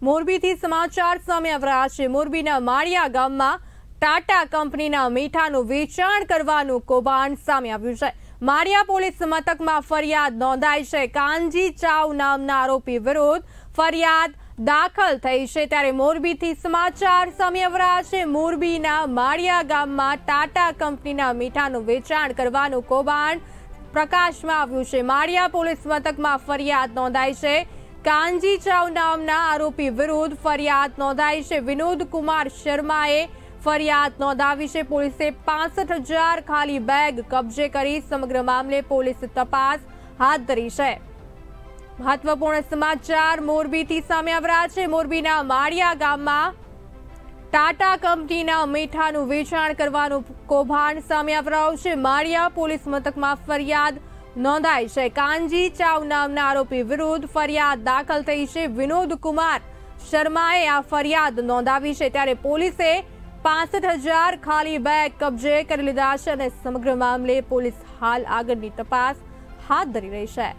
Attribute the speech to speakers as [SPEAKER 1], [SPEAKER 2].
[SPEAKER 1] મોરબીથી સમાચાર સામે આવી રહ્યા છે। મોરબીના માળિયા ગામમાં ટાટા કંપનીના મીઠાનું વેચાણ કરવાનું કૌભાંડ સામે આવ્યું છે। માળિયા પોલીસ મથકમાં ફરિયાદ નોંધાઈ છે। કાનજી ચાવ નામના આરોપી વિરુદ્ધ ફરિયાદ દાખલ થઈ છે। ત્યારે મોરબીથી સમાચાર સામે આવી રહ્યા છે। મોરબીના માળિયા ગામમાં ટાટા કંપનીના મીઠાનું વેચાણ કરવાનું કૌભાંડ પ્રકાશમાં આવ્યું છે। માળિયા પોલીસ મથકમાં ફરિયાદ નોંધાઈ છે। કાનજી ચાવ નામના આરોપી વિરુદ્ધ ફરિયાદ નોંધાઈ છે। વિનોદ કુમાર શર્માએ ફરિયાદ નોંધાવી છે। પોલીસે 65,000 ખાલી બેગ કબજે કરી સમગ્ર મામલે પોલીસ તપાસ હાથ ધરી છે। મહત્વપૂર્ણ સમાચાર મોરબીથી સામે આવી રહ્યા છે। મોરબીના માળિયા ગામમાં ટાટા કંપનીના મીઠાનું વેચાણ કરવાનું કૌભાંડ સામે આવી રહ્યું છે। માળિયા પોલીસ મથકમાં ફરિયાદ નોંધાઈ છે। કાનજી ચાવ નામના આરોપી વિરુદ્ધ ફરિયાદ દાખલ થઈ છે। વિનોદ કુમાર શર્માએ આ ફરિયાદ નોંધાવી છે। ત્યારે પોલીસે 65,000 ખાલી બેગ કબજે કરી લીધા છે અને સમગ્ર મામલે પોલીસ હાલ આગળની તપાસ હાથ ધરી રહી છે।